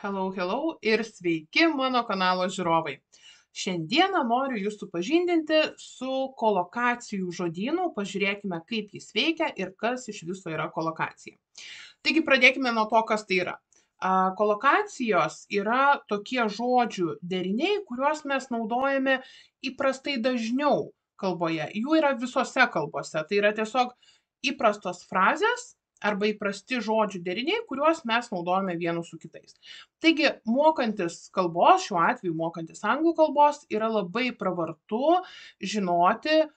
Hello ir sveiki mano kanalo žiūrovai. Šiandieną noriu jūs supažindinti su kolokacijų žodynu. Pažiūrėkime, kaip jis veikia ir kas iš viso yra kolokacija. Taigi pradėkime nuo to, kas tai yra. Kolokacijos yra tokie žodžių deriniai, kuriuos mes naudojame įprastai dažniau kalboje. Jų yra visose kalbose. Tai yra tiesiog įprastos frazės arba įprasti žodžių deriniai, kuriuos mes naudojame vienus su kitais. Taigi, mokantis kalbos, šiuo atveju mokantis anglų kalbos, yra labai pravartu žinoti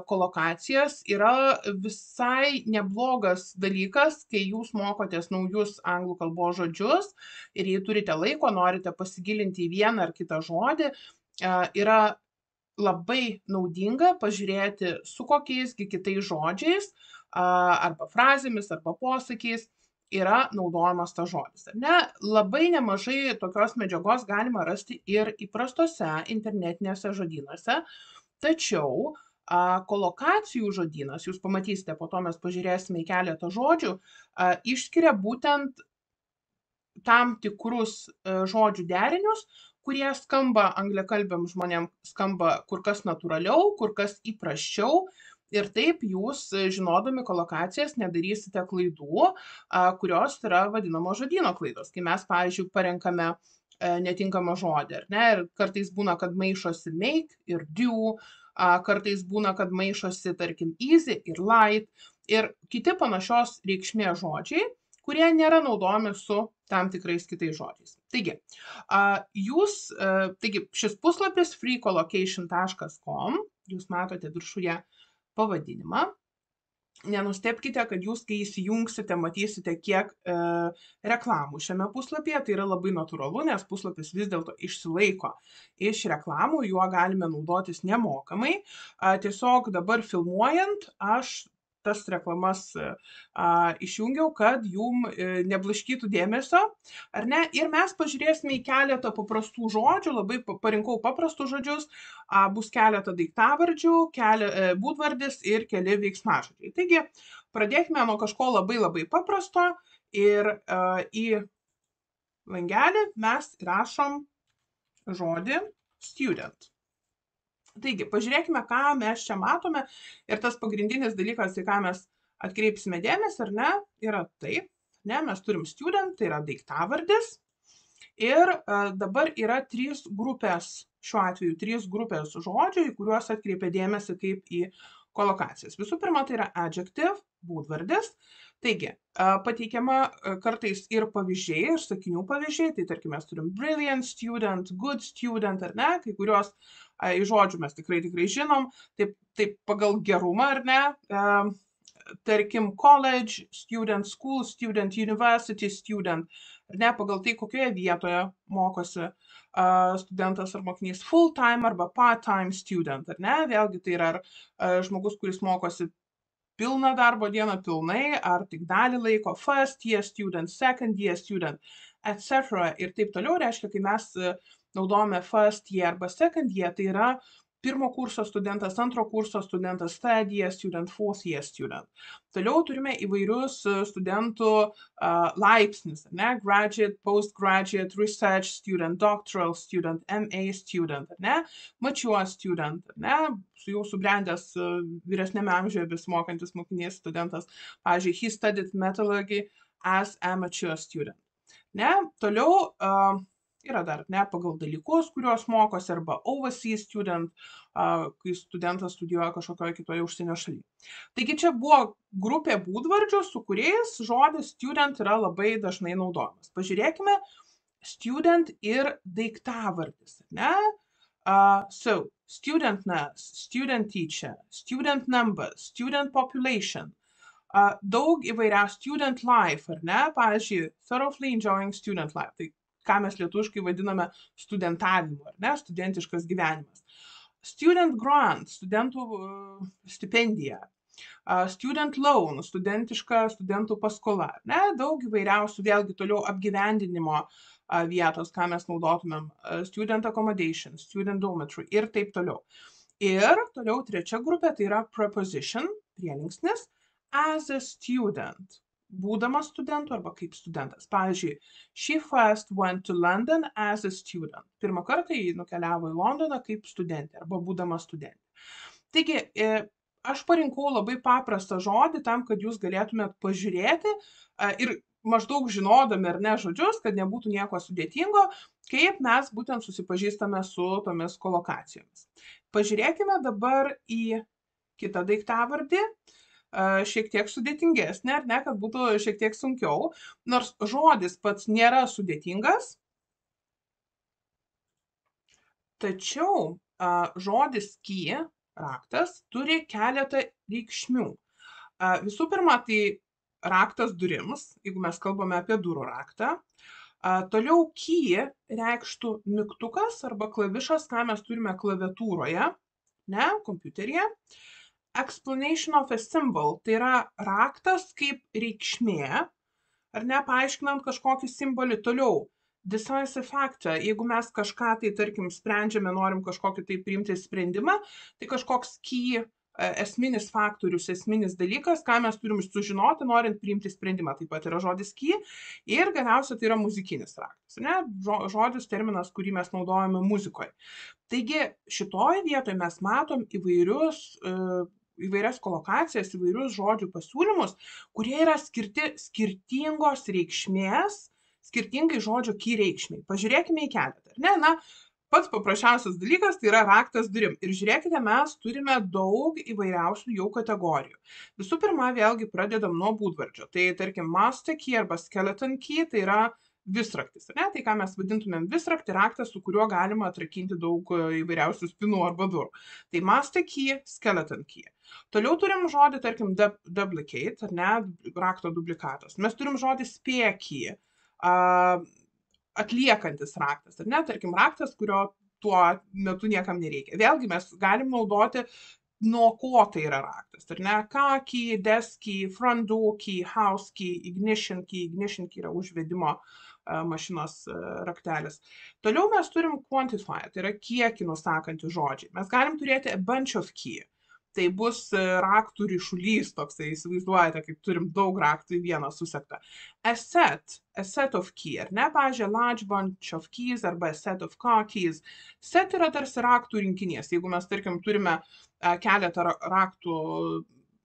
kolokacijas. Yra visai neblogas dalykas, kai jūs mokotės naujus anglų kalbos žodžius ir jei turite laiko, norite pasigilinti į vieną ar kitą žodį, yra labai naudinga pažiūrėti, su kokiaisgi kitais žodžiais arba frazėmis arba posakiais yra naudojamas tas žodis. Labai nemažai tokios medžiagos galima rasti ir įprastose internetinėse žodynuose, tačiau kolokacijų žodynas, jūs pamatysite, po to mes pažiūrėsime į keletą žodžių, išskiria būtent tam tikrus žodžių derinius, kurie skamba angliakalbiams žmonėms, skamba kur kas natūraliau, kur kas įprasčiau. Ir taip jūs, žinodami kolokacijas, nedarysite klaidų, kurios yra vadinamos žodyno klaidos. Kai mes, pavyzdžiui, parenkame netinkamą žodį, ar ne? Ir kartais būna, kad maišosi make ir do, kartais būna, kad maišosi, tarkim, easy ir light ir kiti panašios reikšmės žodžiai, kurie nėra naudojami su tam tikrais kitais žodžiais. Taigi, šis puslapis freecollocation.com, jūs matote viršuje pavadinimą. Nenustebkite, kad jūs, kai įsijungsite, matysite, kiek reklamų šiame puslapyje. Tai yra labai natūralu, nes puslapis vis dėlto išsilaiko iš reklamų, juo galime naudotis nemokamai. Tiesiog dabar filmuojant, aš tas reklamas išjungiau, kad jum neblaškytų dėmesio, ar ne? Ir mes pažiūrėsime į keletą paprastų žodžių, labai parinkau paprastus žodžius, bus keletą daiktavardžių, būdvardis ir keli veiksmažodžiai. Taigi, pradėkime nuo kažko labai paprasto ir į langelį mes rašom žodį student. Taigi, pažiūrėkime, ką mes čia matome ir tas pagrindinis dalykas, į ką mes atkreipsime dėmesį, ar ne, yra taip, ne, mes turim student, tai yra daiktavardis ir dabar yra trys grupės, šiuo atveju trys grupės žodžių, į kuriuos atkreipia dėmesį kaip į kolokacijas. Visų pirma, tai yra adjective, būdvardis. Taigi, pateikiama kartais ir pavyzdžiai, ir sakinių pavyzdžiai, tai tarkim mes turim brilliant student, good student, ar ne, kai kurios iš žodžių mes tikrai žinom, taip pagal gerumą, ar ne, tarkim college student, school student, university student, ar ne, pagal tai, kokioje vietoje mokosi studentas ar mokinys, full time arba part time student, ar ne, vėlgi tai yra žmogus, kuris mokosi pilną darbo dieną pilnai, ar tik dalį laiko, first year student, second year student, etc. Ir taip toliau reiškia, kai mes naudojame first year arba second year, tai yra pirmo kurso studentas, antro kurso studentas, third year student, fourth year student. Toliau turime įvairius studentų laipsnis, ne? Graduate, postgraduate, research student, doctoral student, MA student, ne? Mature student, ne? Su jau subrendęs vyresnėme amžiuje besimokantis mokinys studentas. Pavyzdžiui, he studied metallurgy as a mature student. Ne? Toliau yra dar ne pagal dalykus, kuriuos mokosi, arba overseas student, kai studentas studijuoja kažkokioje kitoje užsienio šalyje. Taigi čia buvo grupė būdvardžių, su kuriais žodis student yra labai dažnai naudojamas. Pažiūrėkime, student ir daiktavardis, ne? So, student nurse, student teacher, student number, student population, daug įvairiausių student life, ar ne? Pavyzdžiui, thoroughly enjoying student life. Tai ką mes lietuviškai vadiname studentavimu, ar ne, studentiškas gyvenimas. Student grant, studentų stipendija. Student loan, studentiška studentų paskola. Ne, daug įvairiausių, vėlgi toliau apgyvendinimo vietos, ką mes naudotumėm. Student accommodation, student dormitory ir taip toliau. Ir toliau trečia grupė, tai yra preposition, prielinksnis, as a student. būdamas studentu arba kaip studentas. Pavyzdžiui, she first went to London as a student. Pirmą kartą ji nukeliavo į Londoną kaip studentė arba būdama studentė. Taigi, aš parinkau labai paprastą žodį tam, kad jūs galėtumėt pažiūrėti ir maždaug žinodami ar ne žodžius, kad nebūtų nieko sudėtingo, kaip mes būtent susipažįstame su tomis kolokacijomis. Pažiūrėkime dabar į kitą daiktavardį, šiek tiek sudėtingesnė, ar ne, kad būtų šiek tiek sunkiau, nors žodis pats nėra sudėtingas, tačiau žodis key, raktas, turi keletą reikšmių. Visų pirma, tai raktas durims, jeigu mes kalbame apie durų raktą. Toliau key reikštų mygtukas arba klavišas, ką mes turime klaviatūroje, ne, kompiuteryje. Explanation of a symbol, tai yra raktas kaip reikšmė, ar ne, paaiškinant kažkokį simbolį. Toliau, decisive factor, jeigu mes kažką tai, tarkim, sprendžiame, norim kažkokį tai priimti sprendimą, tai kažkoks key esminis faktorius, esminis dalykas, ką mes turim sužinoti, norint priimti sprendimą. Taip pat yra žodis key ir galiausiai tai yra muzikinis raktas, ne? Žodis, terminas, kurį mes naudojame muzikoje. Taigi šitoje vietoje mes matom įvairias kolokacijas, įvairius žodžių pasiūlymus, kurie yra skirti skirtingos reikšmės, skirtingai žodžio key reikšmiai. Pažiūrėkime į keletą, ar ne? Na, pats paprasčiausias dalykas tai yra raktas durim. Ir žiūrėkite, mes turime daug įvairiausių jau kategorijų. Visų pirma, vėlgi pradedam nuo būdvardžio. Tai tarkim, master key arba skeleton key, tai yra visraktis. Ne? Tai ką mes vadintumėm visraktį, raktas, su kuriuo galima atrakinti daug įvairiausių spinų arba durų. Tai master key, skeleton key. Toliau turim žodį, tarkim, duplicate, ar ne, rakto duplikatas. Mes turim žodį spare key, atliekantis raktas, ar ne, tarkim, raktas, kurio tuo metu niekam nereikia. Vėlgi mes galim naudoti, nuo ko tai yra raktas, ar ne, car key, desk key, front door key, house key, ignition key yra užvedimo mašinos raktelis. Toliau mes turim quantify, tai yra kiekį nusakantys žodžiai. Mes galim turėti a bunch of key. Tai bus raktų ryšulys toksai, įsivaizduojate, kaip turim daug raktų į vieną susektą. A set of key, ar ne, pavyzdžiui, large bunch of keys arba a set of car keys. Set yra tarsi raktų rinkinys. Jeigu mes, tarkim, turime keletą raktų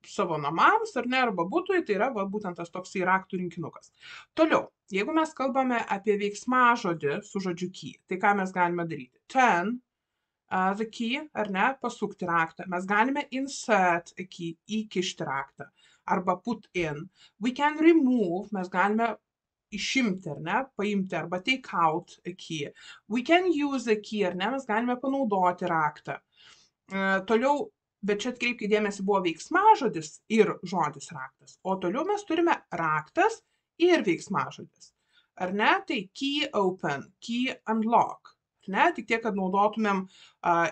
savo namams, ar ne, arba butui, tai yra būtent tas toksai raktų rinkinukas. Toliau, jeigu mes kalbame apie veiksmažodį su žodžiu key, tai ką mes galime daryti? Turn the key, ar ne, pasukti raktą. Mes galime insert a key, įkišti raktą, arba put in. We can remove, mes galime išimti, ar ne, paimti, arba take out a key. We can use a key, ar ne, mes galime panaudoti raktą. Toliau, bet čia atkreipkite dėmesį, buvo veiksmažodis ir žodis raktas. O toliau mes turime raktas ir veiksmažodis. Ar ne, tai key open, key unlock. Ne, tik tiek, kad naudotumėm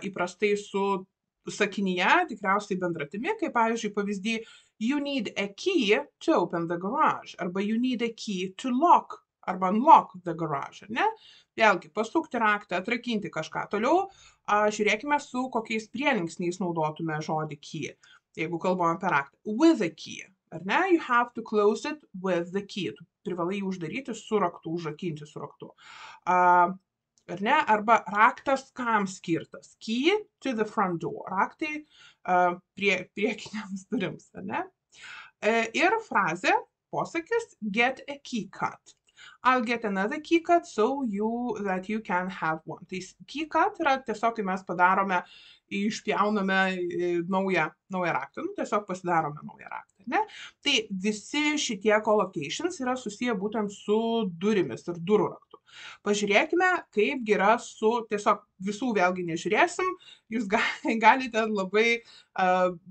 įprastai su sakinyje, tikriausiai bendratimi, kaip pavyzdžiui pavyzdį you need a key to open the garage, arba you need a key to lock, arba unlock the garage, ne? Vėlgi, pasukti raktą, atrakinti kažką. Toliau žiūrėkime, su kokiais prielinksniais naudotume žodį key, jeigu kalbame apie raktą. With a key, ar ne? You have to close it with the key. Tu privalai jį uždaryti su raktu, užrakinti su raktu. Ar ne? Arba raktas kam skirtas? Key to the front door. Raktai priekiniams durims, ar ne? Ir frazė, posakis, get a key cut. I'll get another key cut so that you can have one. Tai key cut yra tiesiog, kai mes padarome, išpjauname naują raktą. Tiesiog pasidarome naują raktą, ne? Tai visi šitie collocations yra susiję būtent su durimis ir durų raktu. Pažiūrėkime, kaip yra su, tiesiog visų vėlgi nežiūrėsim, jūs galite labai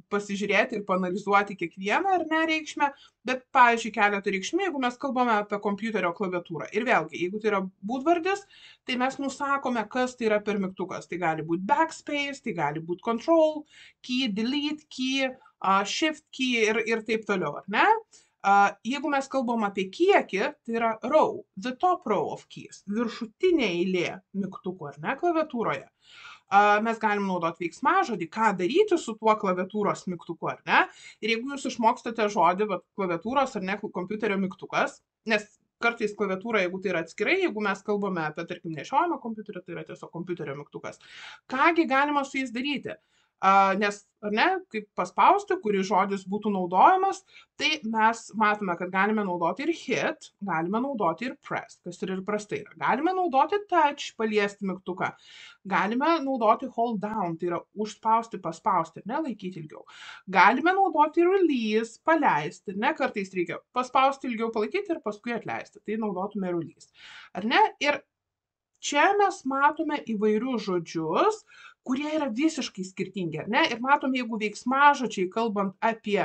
pasižiūrėti ir paanalizuoti kiekvieną ar ne reikšmę, bet, pavyzdžiui, keletą reikšmė, jeigu mes kalbame apie kompiuterio klaviatūrą. Ir vėlgi, jeigu tai yra būdvardis, tai mes nusakome, kas tai yra per mygtukas. Tai gali būti backspace, tai gali būti control key, delete key, shift key ir taip toliau, ar ne? Jeigu mes kalbam apie kiekį, tai yra row, the top row of keys, viršutinė eilė mygtukų, ar ne, klaviatūroje. mes galim naudoti veiksmažodį, ką daryti su tuo klaviatūros mygtuku, ar ne? Ir jeigu jūs išmokstate žodį, klaviatūros ar ne, kompiuterio mygtukas, nes kartais klaviatūra, jeigu tai yra atskirai, jeigu mes kalbame apie, tarkim, nešiojamą kompiuterį, tai yra tiesiog kompiuterio mygtukas. Kągi galima su jais daryti? Nes, ar ne, kaip paspausti, kuris žodis būtų naudojamas, tai mes matome, kad galime naudoti ir hit, galime naudoti ir press, kas ir prastai yra. Galime naudoti touch, paliesti mygtuką. Galime naudoti hold down, tai yra užspausti, paspausti, ne, laikyti ilgiau. Galime naudoti release, paleisti, ne, kartais reikia paspausti ilgiau, palaikyti ir paskui atleisti. Tai naudotume release. Ar ne? Ir čia mes matome įvairius žodžius, kurie yra visiškai skirtingi, ar ne? Ir matom, jeigu veiksmažodžiai, kalbant apie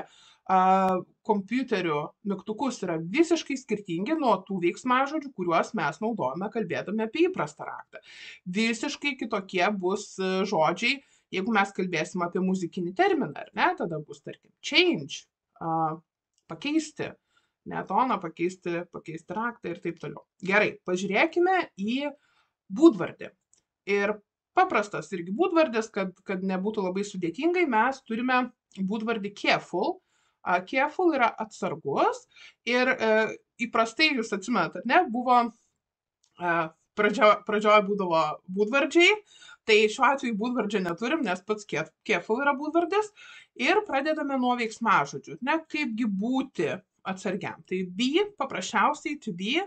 kompiuterių mygtukus, yra visiškai skirtingi nuo tų veiksmažodžių, kuriuos mes naudojame kalbėdami apie įprastą raktą. Visiškai kitokie bus žodžiai, jeigu mes kalbėsim apie muzikinį terminą, ar ne? Tada bus, tarkim, change, pakeisti, ne toną, pakeisti raktą ir taip toliau. Gerai, pažiūrėkime į būdvardį. Ir paprastas irgi būdvardis, kad nebūtų labai sudėtingai, mes turime būdvardį careful. Careful yra atsargus ir įprastai, jūs atsimenat, ne, buvo, pradžioje būdavo būdvardžiai, tai šiuo atveju būdvardžio neturim, nes pats careful yra būdvardis ir pradedame nuo veiksmažodžių, ne, kaipgi būti atsargiam. Tai be, paprasčiausiai to be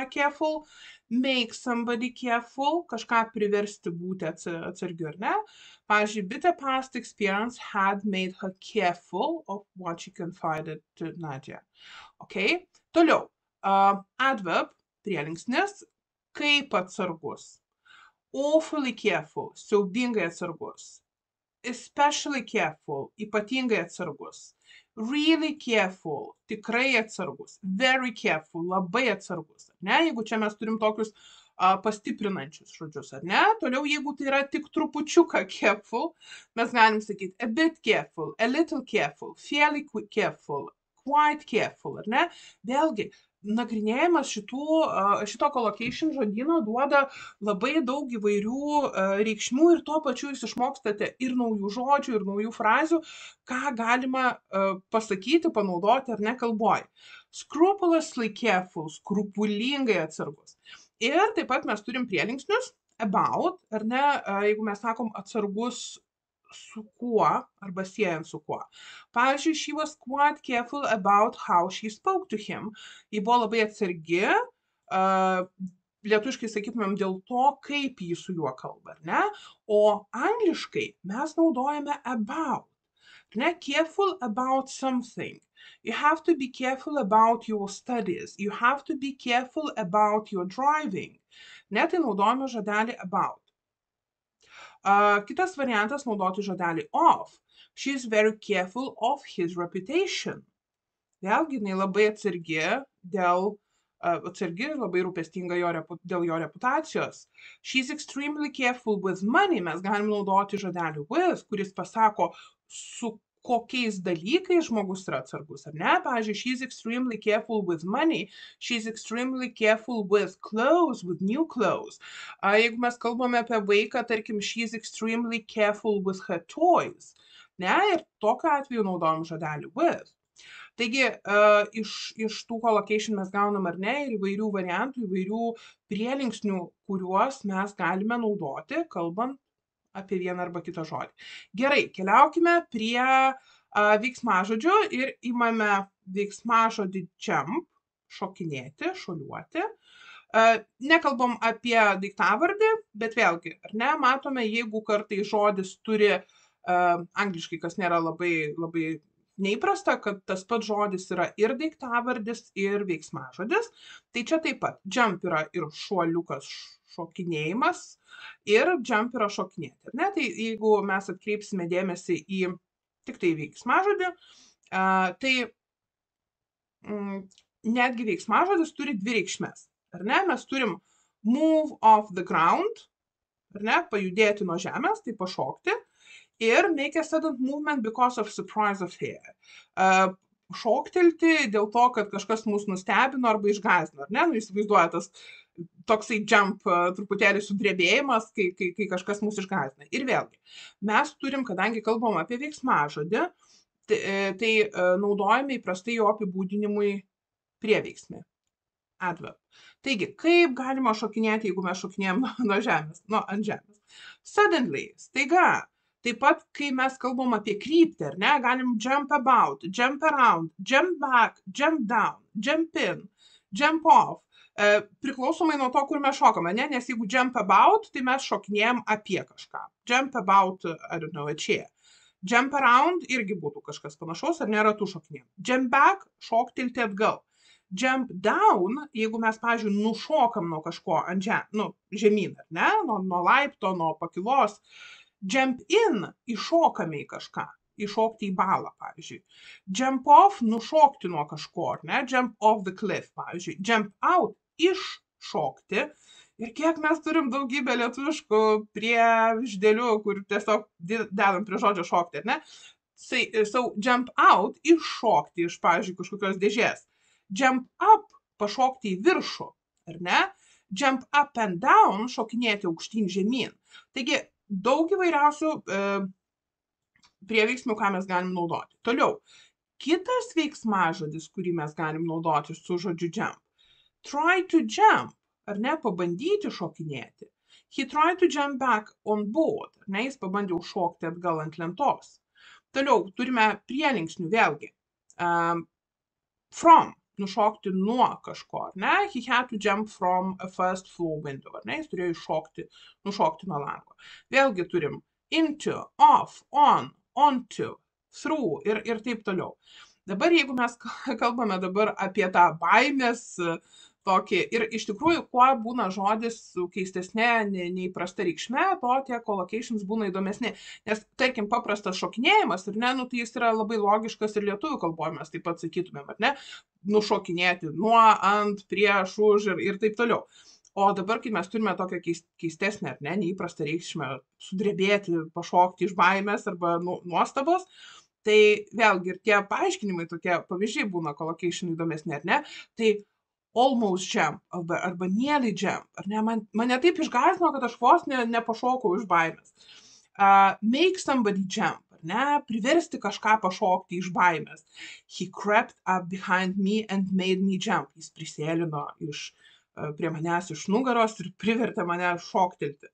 careful, make somebody careful, kažką priversti būti atsargiu, ar ne? Pavyzdžiui, bitter past experience had made her careful of what she confided to Nadia. Okay? Toliau, adverb, prielinksnis, kaip atsargus. Awfully careful, siaubingai atsargus. Especially careful, ypatingai atsargus. Really careful, tikrai atsargus. Very careful, labai atsargus. Ne? Jeigu čia mes turim tokius pastiprinančius žodžius, ar ne? Toliau, jeigu tai yra tik trupučiuką careful, mes galim sakyti a bit careful, a little careful, fairly careful, quite careful, ar ne? Vėlgi, nagrinėjimas šito collocation žodyno duoda labai daug įvairių reikšmių ir tuo pačiu jūs išmokstate ir naujų žodžių, ir naujų frazių, ką galima pasakyti, panaudoti ar ne kalboj. Scrupulously careful, skrupulingai atsargus. Ir taip pat mes turim prielinksnius about, ar ne, jeigu mes sakom atsargus su kuo arba siejant su kuo. Pavyzdžiui, she was quite careful about how she spoke to him. Ji buvo labai atsargi, lietuviškai sakytumėm dėl to, kaip ji su juo kalba, ne? O angliškai mes naudojame about. Ne? Careful about something. You have to be careful about your studies. You have to be careful about your driving. Ne, tai naudojame žodelį about. Kitas variantas naudoti žodelį of. She is very careful of his reputation. Vėlgi, jinai labai atsargi labai rūpestinga dėl jo reputacijos. She is extremely careful with money. Mes galim naudoti žodelį with, kuris pasako, su kokiais dalykais žmogus yra atsargus, ar ne? Pavyzdžiui, she is extremely careful with money. She is extremely careful with clothes, with new clothes. Jeigu mes kalbame apie vaiką, tarkim, she is extremely careful with her toys. Ne? Ir tokiu atveju naudojam žodelį with. Taigi, iš tų collocation mes gaunam ar ne ir įvairių variantų, įvairių prielinksnių, kuriuos mes galime naudoti, kalbant apie vieną arba kitą žodį. Gerai, keliaukime prie veiksmažodžių ir imame veiksmažodį jump, šokinėti, šuoliuoti. Nekalbam apie daiktavardį, bet vėlgi, ar ne, matome, jeigu kartai žodis turi angliškai, kas nėra labai neįprasta, kad tas pats žodis yra ir daiktavardis, ir veiksmažodis. Tai čia taip pat jump yra ir šuoliukas, šokinėjimas ir jump yra šokinėti. Ne? Tai jeigu mes atkreipsime dėmesį į tik tai veiksmažodį, tai netgi veiksmažodis turi dvi reikšmes. Ar ne? Mes turim move off the ground, ar ne? Pajudėti nuo žemės, tai pašokti. Ir make a sudden movement because of surprise of fear. šoktelti dėl to, kad kažkas mus nustebino arba išgąsdino, ar ne? Nu, įsivaizduoja tas toksai jump truputėlį sudrebėjimas, kai kažkas mus išgąsdina. Ir vėlgi, mes turim, kadangi kalbam apie veiksmažodį, tai naudojame įprastai jo apibūdinimui prieveiksmį. Adverb. Taigi, kaip galima šokinėti, jeigu mes šokinėjom nuo žemės, ant žemės? Suddenly, staiga. Taip pat, kai mes kalbam apie kryptį, ar ne, galim jump about, jump around, jump back, jump down, jump in, jump off. Priklausomai nuo to, kur mes šokame, ne? Nes jeigu jump about, tai mes šokinėjom apie kažką. Jump about, I don't know, a chair. Jump around irgi būtų kažkas panašaus, ar nėra tų šokinėjom. Jump back, šoktelti atgal. Jump down, jeigu mes, pavyzdžiui, nušokam nuo kažko žemyn, ar ne, nuo laipto, nuo pakilos. Jump in, įšokame į kažką, įšokti į balą, pavyzdžiui. Jump off, nušokti nuo kažko, ar ne, jump off the cliff, pavyzdžiui. Jump out, iššokti. Ir kiek mes turim daugybę lietuviškų priešdėlių, kur tiesiog dedam prie žodžio šokti, ar ne? So jump out, iššokti iš, pavyzdžiui, kažkokios dėžės. Jump up, pašokti į viršų, ar ne? Jump up and down, šokinėti aukštyn žemyn. Taigi, daug įvairiausių prieveiksmių, ką mes galim naudoti. Toliau, kitas veiksmažodis, kurį mes galim naudoti su žodžiu jump. Try to jump, ar ne, pabandyti šokinėti. He tried to jump back on board, ar ne, jis pabandė užšokti atgal ant lentos. Toliau, turime prielinksnių vėlgi. From, nušokti nuo kažko, ar ne? He had to jump from a first floor window, ar ne? Jis turėjo nušokti nuo lango. Vėlgi turim into, off, on, onto, through ir taip toliau. Dabar, jeigu mes kalbame dabar apie tą baimės tokį, ir iš tikrųjų, kuo būna žodis su keistesnė, neįprasta reikšme, to tie collocations būna įdomesni. Nes, tarkim, paprastas šokinėjimas, ar ne, nu, tai jis yra labai logiškas ir lietuvių kalboje mes taip pat sakytumėm, ar ne, nušokinėti nuo, ant, prieš, už ir taip toliau. O dabar, kai mes turime tokią keistesnę, ar ne, neįprastą reikšmę, sudrebėti, pašokti iš baimės arba nuostabos, tai vėlgi ir tie paaiškinimai, tokie pavyzdžiai būna collocation įdomesni, ar ne, tai almost jump arba nearly jump, ar ne, mane taip išgąsdino, kad aš vos nepašokau iš baimės. Make somebody jump, ar ne, priversti kažką pašokti iš baimės. He crept up behind me and made me jump. Jis prisėlino prie manęs iš nugaros ir privertė mane šoktelti.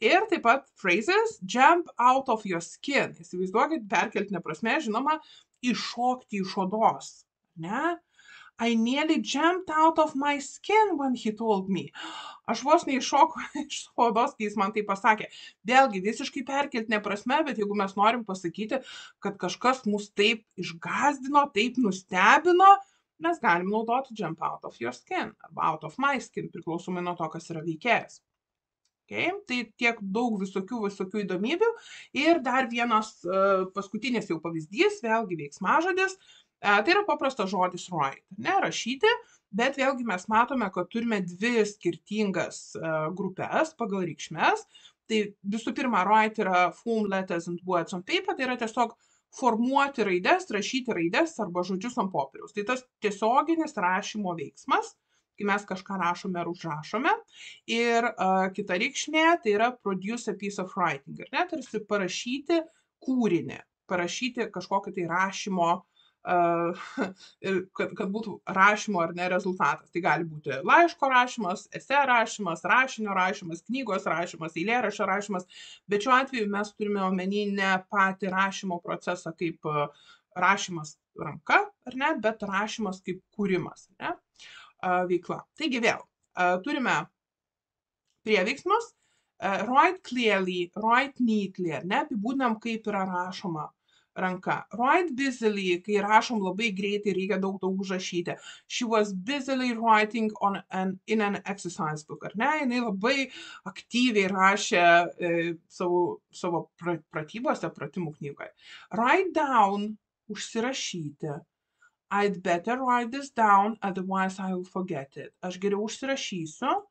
Ir taip pat phrases jump out of your skin. Įsivaizduokit, perkeltinė prasme, žinoma, iššokti iš odos, ne? I nearly jumped out of my skin when he told me. Aš vos neiššokau iš odos, kai jis man tai pasakė. Vėlgi, visiškai perkeltinė prasme, bet jeigu mes norim pasakyti, kad kažkas mus taip išgąsdino, taip nustebino, mes galim naudoti jump out of your skin arba out of my skin, priklausomai nuo to, kas yra veikėjas. Okay? Tai tiek daug visokių įdomybių. Ir dar vienas paskutinis jau pavyzdys, vėlgi veiksmažodis. Tai yra paprastas žodis write, ne, rašyti, bet vėlgi mes matome, kad turime dvi skirtingas grupės pagal reikšmes. Tai visų pirma, write yra form letters and words on paper, tai yra tiesiog formuoti raides, rašyti raides arba žodžius ant popieriaus. Tai tas tiesioginis rašymo veiksmas, kai mes kažką rašome ar užrašome. Ir kita reikšmė, tai yra produce a piece of writing, ar ne, tarsi parašyti kūrinį, parašyti kažkokį tai rašymo, kad būtų rašymo ar ne rezultatas. Tai gali būti laiško rašymas, esė rašymas, rašinio rašymas, knygos rašymas, eilėraščio rašymas, bet šiuo atveju mes turime omeny ne patį rašymo procesą kaip rašymas ranka, ar ne, bet rašymas kaip kūrimas, ne, veikla. Taigi vėl, turime prieveiksmus, write clearly, write neatly, ar ne, apibūdinam, kaip yra rašoma ranka. Write busily, kai rašom labai greitai, reikia daug užrašyti. She was busily writing in an exercise book, ar ne? Jinai labai aktyviai rašė savo pratybose, pratimų knygoje. Write down, užsirašyti. I'd better write this down, otherwise I will forget it. Aš geriau užsirašysiu,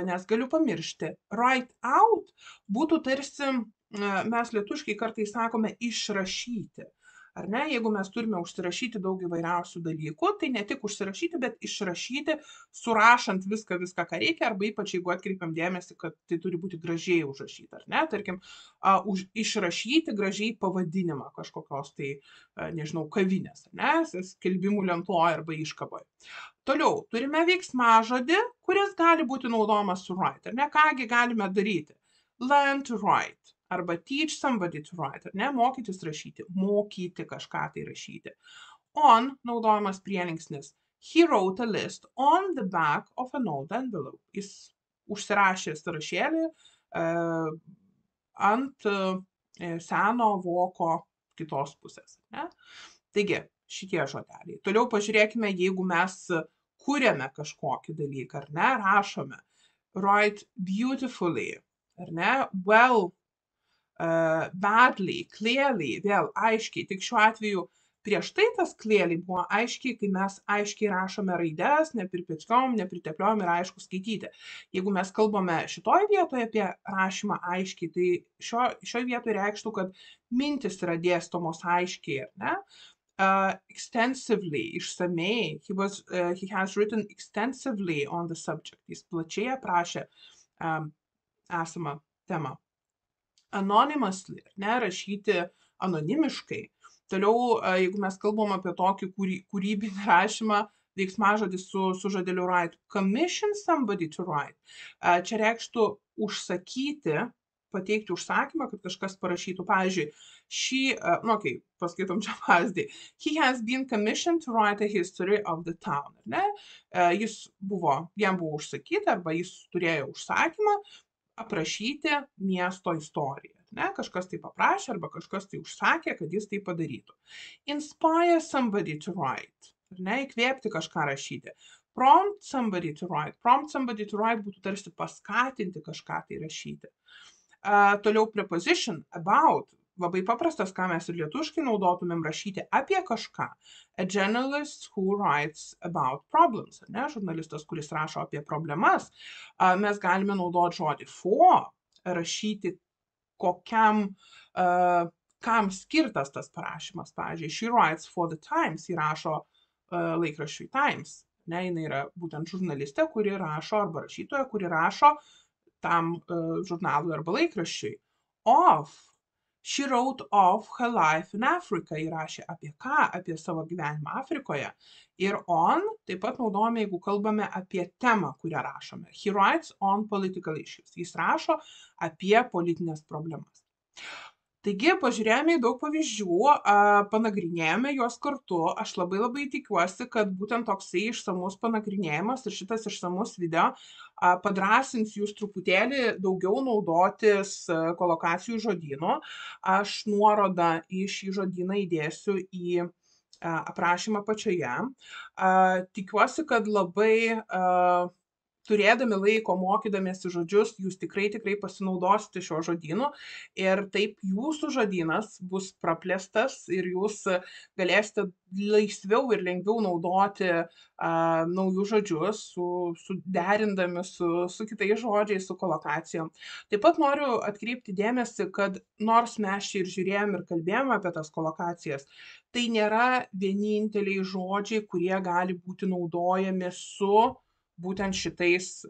nes galiu pamiršti. Write out būtų tarsi, mes lietuviškai kartais sakome išrašyti. Ar ne? Jeigu mes turime užsirašyti daug įvairiausių dalykų, tai ne tik užsirašyti, bet išrašyti, surašant viską, ką reikia, arba ypač jeigu atkreipiam dėmesį, kad tai turi būti gražiai užrašyta, ar ne? Tarkim, išrašyti gražiai pavadinimą kažkokios tai, nežinau, kavinės, ar ne? Skelbimų lentoje arba iškaboje. Toliau, turime veiksmažodį, kuris gali būti naudojamas su write, ar ne? Kągi galime daryti? Learn to write arba teach somebody to write, ar ne? Mokytis rašyti, mokyti kažką tai rašyti. On naudojamas prielinksnis. He wrote a list on the back of an old envelope. Jis užsirašė sąrašėlį ant seno voko kitos pusės. Ne? Taigi, šitie žodeliai. Toliau pažiūrėkime, jeigu mes kuriame kažkokį dalyką, ar ne, rašome. Write beautifully, ar ne, well, badly, clearly, vėl aiškiai. Tik šiuo atveju prieš tai tas clearly buvo aiškiai, kai mes aiškiai rašome raides, nepirpėckiom, nepritepliom ir aišku skaityti. Jeigu mes kalbame šitoje vietoje apie rašymą aiškiai, tai šioje vietoje reikštų, kad mintis yra dėstomos aiškiai, ar ne? Extensively, išsamei. He has written extensively on the subject. Jis plačiai aprašė esamą temą. Anonymously, ne, rašyti anonimiškai. Toliau, jeigu mes kalbam apie tokį kūrybinį rašymą, veiksmažodis su žodeliu write. Commission somebody to write. Čia reikštų užsakyti, pateikti užsakymą, kad kažkas parašytų. Pavyzdžiui, paskaitom čia pavyzdį. He has been commissioned to write a history of the town. Ne? Jam buvo užsakyta arba jis turėjo užsakymą aprašyti miesto istoriją. Ne? Kažkas tai paprašė arba kažkas tai užsakė, kad jis tai padarytų. Inspire somebody to write. Ne? Įkvėpti kažką rašyti. Prompt somebody to write. Prompt somebody to write būtų tarsi paskatinti kažką tai rašyti. Toliau preposition, about. Labai paprastas, ką mes ir lietuviškai naudotumėm rašyti apie kažką. A journalist who writes about problems. Ne? Žurnalistas, kuris rašo apie problemas. Mes galime naudoti žodį for, rašyti kam skirtas tas parašymas. Pavyzdžiui, she writes for the Times, ji rašo laikraščiui Times. Ne? Jis yra būtent žurnalistė, kuri rašo, arba rašytoja, kuri rašo tam žurnalui arba laikraščiui. Of. She wrote of her life in Africa. Ji rašė apie ką? Apie savo gyvenimą Afrikoje. Ir on taip pat naudojame, jeigu kalbame apie temą, kurią rašome. He writes on political issues. Jis rašo apie politinės problemas. Taigi, pažiūrėjome į daug pavyzdžių, panagrinėjome juos kartu. Aš labai tikiuosi, kad būtent toksai išsamus panagrinėjimas ir šitas išsamus video padrąsins jūs truputėlį daugiau naudotis kolokacijų žodynu. Aš nuorodą į šį žodyną įdėsiu į aprašymą pačioje. Tikiuosi, kad labai turėdami laiko, mokydamiesi žodžius, jūs tikrai pasinaudosite šiuo žodynu ir taip jūsų žodynas bus praplėstas ir jūs galėsite laisviau ir lengviau naudoti naujus žodžius, suderindami su kitais žodžiais, su kolokacijom. Taip pat noriu atkreipti dėmesį, kad nors mes čia ir žiūrėjom ir kalbėjom apie tas kolokacijas, tai nėra vieninteliai žodžiai, kurie gali būti naudojami su būtent šitais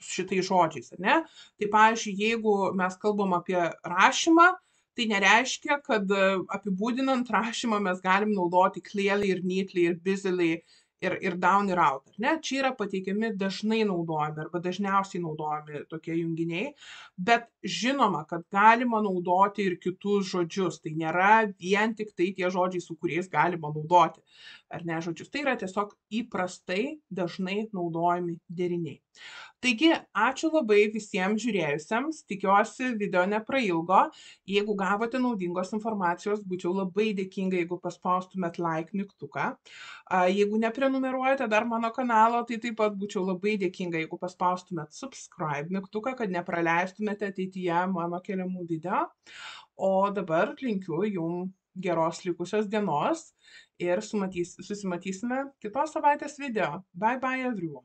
žodžiais, ar ne? Tai pavyzdžiui, jeigu mes kalbam apie rašymą, tai nereiškia, kad apibūdinant rašymą mes galim naudoti clearly ir neatly ir busily ir down ir out, ar ne? Čia yra pateikiami dažnai naudojami arba dažniausiai naudojami tokie junginiai, bet žinoma, kad galima naudoti ir kitus žodžius. Tai nėra vien tik tai tie žodžiai, su kuriais galima naudoti, ar ne, žodžius. Tai yra tiesiog įprastai dažnai naudojami deriniai. Taigi, ačiū labai visiems žiūrėjusiems. Tikiuosi, video neprailgo. Jeigu gavote naudingos informacijos, būčiau labai dėkinga, jeigu paspaustumėt like mygtuką. Jeigu neprenumeruojate dar mano kanalo, tai taip pat būčiau labai dėkinga, jeigu paspaustumėt subscribe mygtuką, kad nepraleistumėte ateityje mano keliamų video. O dabar linkiu jums geros likusios dienos ir susimatysime kitos savaitės video. Bye bye everyone.